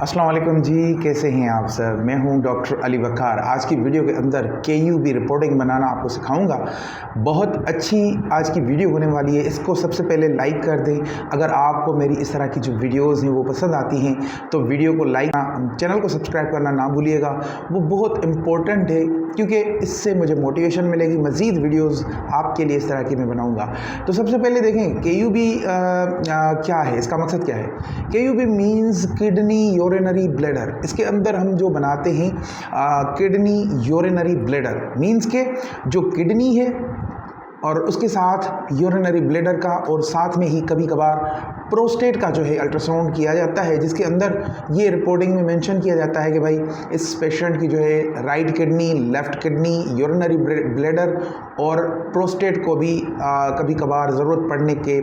अस्सलाम वालेकुम जी, कैसे हैं आप सब। मैं हूं डॉक्टर अली वकार। आज की वीडियो के अंदर KUB रिपोर्टिंग बनाना आपको सिखाऊंगा। बहुत अच्छी आज की वीडियो होने वाली है। इसको सबसे पहले लाइक कर दें। अगर आपको मेरी इस तरह की जो वीडियोस हैं वो पसंद आती हैं तो वीडियो को लाइक, चैनल को सब्सक्राइब करना ना भूलिएगा। वो बहुत इम्पोर्टेंट है क्योंकि इससे मुझे मोटिवेशन मिलेगी। मज़ीद वीडियोज़ आपके लिए इस तरह की मैं बनाऊँगा। तो सबसे पहले देखें KUB क्या है, इसका मकसद क्या है। KUB means kidney urinary bladder. इसके अंदर हम जो बनाते हैं किडनी यूरिनरी ब्लैडर मीन्स के जो किडनी है और उसके साथ यूरिनरी ब्लैडर का, और साथ में ही कभी कभार प्रोस्टेट का जो है अल्ट्रासाउंड किया जाता है, जिसके अंदर ये रिपोर्टिंग में मेंशन किया जाता है कि भाई इस पेशेंट की जो है right kidney, left kidney, urinary bladder और प्रोस्टेट को भी कभी कभार ज़रूरत पड़ने के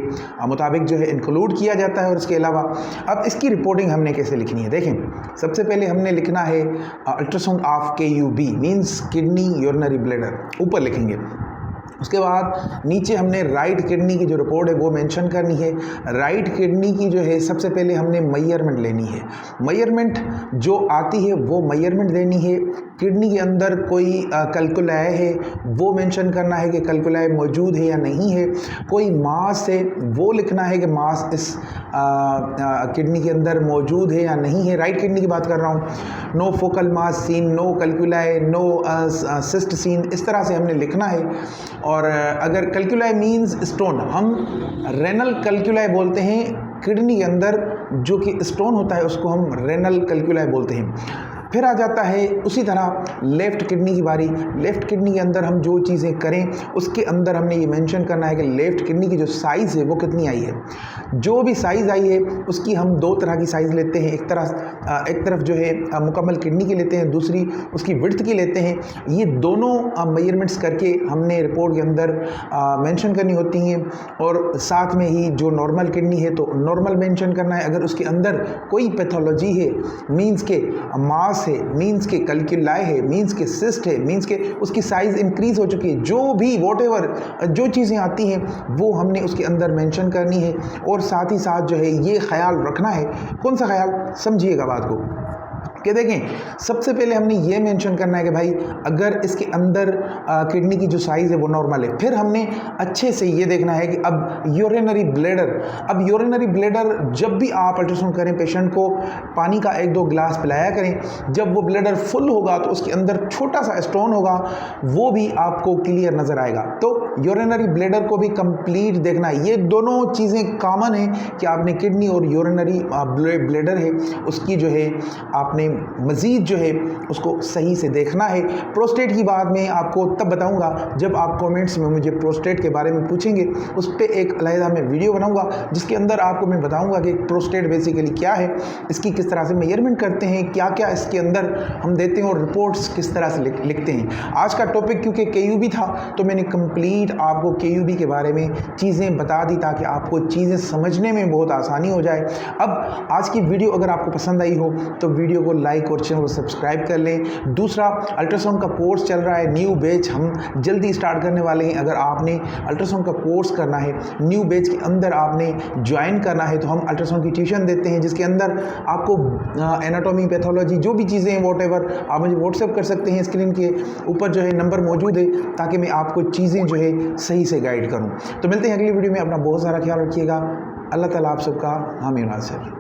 मुताबिक जो है इंक्लूड किया जाता है। और इसके अलावा अब इसकी रिपोर्टिंग हमने कैसे लिखनी है, देखें। सबसे पहले हमने लिखना है ultrasound of KUB means kidney urinary bladder, ऊपर लिखेंगे। उसके बाद नीचे हमने राइट किडनी की जो रिपोर्ट है वो मेंशन करनी है। राइट किडनी की जो है सबसे पहले हमने मेजरमेंट लेनी है। मेजरमेंट जो आती है वो मेजरमेंट देनी है। किडनी के अंदर कोई कैल्कुलाई है वो मेंशन करना है कि कैल्कुलाई मौजूद है या नहीं है। कोई मास है वो लिखना है कि मास इस किडनी के अंदर मौजूद है या नहीं है। राइट किडनी की बात कर रहा हूँ। No focal mass seen, no calculi, no cyst seen, इस तरह से हमने लिखना है। और अगर कैल्कुलाई मीन्स स्टोन, हम रेनल कैल्कुलाई बोलते हैं। किडनी के अंदर जो कि स्टोन होता है उसको हम रेनल कैल्कुलाई बोलते हैं। फिर आ जाता है उसी तरह लेफ़्ट किडनी की बारी। लेफ़्ट किडनी के अंदर हम जो चीज़ें करें उसके अंदर हमने ये मेंशन करना है कि लेफ़्ट किडनी की जो साइज़ है वो कितनी आई है। जो भी साइज़ आई है उसकी हम दो तरह की साइज़ लेते हैं। एक तरफ जो है मुकम्मल किडनी की लेते हैं, दूसरी उसकी विड्थ की लेते हैं। ये दोनों मेजरमेंट्स करके हमने रिपोर्ट के अंदर मेंशन करनी होती हैं। और साथ में ही जो नॉर्मल किडनी है तो नॉर्मल मेंशन करना है। अगर उसके अंदर कोई पैथोलॉजी है मीन्स के मास है, मीन्स के कैल्कुलाई है, मीन्स के सिस्ट है, मीन्स के उसकी साइज़ इंक्रीज हो चुकी है, जो भी वॉटेवर जो चीज़ें आती हैं वो हमने उसके अंदर मेंशन करनी है। और साथ ही साथ जो है ये ख्याल रखना है, कौन सा ख्याल, समझिएगा बात को, कि देखें सबसे पहले हमने ये मेंशन करना है कि भाई अगर इसके अंदर किडनी की जो साइज़ है वो नॉर्मल है। फिर हमने अच्छे से ये देखना है कि अब यूरिनरी ब्लैडर जब भी आप अल्ट्रासाउंड करें पेशेंट को पानी का 1-2 गिलास पिलाया करें। जब वो ब्लैडर फुल होगा तो उसके अंदर छोटा सा स्टोन होगा, वो भी आपको क्लियर नज़र आएगा। तो यूरिनरी ब्लैडर को भी कंप्लीट देखना है। ये दोनों चीज़ें कॉमन हैं कि आपने किडनी और यूरिनरी ब्लैडर है उसकी जो है आपने मज़ीद जो है उसको सही से देखना है। प्रोस्टेट की बात मैं आपको तब बताऊंगा जब आप कमेंट्स में मुझे प्रोस्टेट के बारे में पूछेंगे। उस पर एक अलहदा मैं वीडियो बनाऊंगा जिसके अंदर आपको मैं बताऊंगा कि प्रोस्टेट बेसिकली क्या है, इसकी किस तरह से मेजरमेंट करते हैं, क्या क्या इसके अंदर हम देते हैं और रिपोर्ट्स किस तरह से लिखते हैं। आज का टॉपिक क्योंकि KUB था तो मैंने कंप्लीट आपको KUB के बारे में चीज़ें बता दी ताकि आपको चीज़ें समझने में बहुत आसानी हो जाए। अब आज की वीडियो अगर आपको पसंद आई हो तो वीडियो को लाइक और चैनल को सब्सक्राइब कर लें। दूसरा, अल्ट्रासाउंड का कोर्स चल रहा है, न्यू बैच हम जल्दी स्टार्ट करने वाले हैं। अगर आपने अल्ट्रासाउंड का कोर्स करना है, न्यू बैच के अंदर आपने ज्वाइन करना है तो हम अल्ट्रासाउंड की ट्यूशन देते हैं जिसके अंदर आपको एनाटॉमी, पैथोलॉजी, जो भी चीज़ें हैं वॉटेवर आप मुझे व्हाट्सएप कर सकते हैं। स्क्रीन के ऊपर जो है नंबर मौजूद है ताकि मैं आपको चीज़ें जो है सही से गाइड करूँ। तो मिलते हैं अगली वीडियो में। अपना बहुत सारा ख्याल रखिएगा। अल्लाह ताला आप सबका हामी नासिर।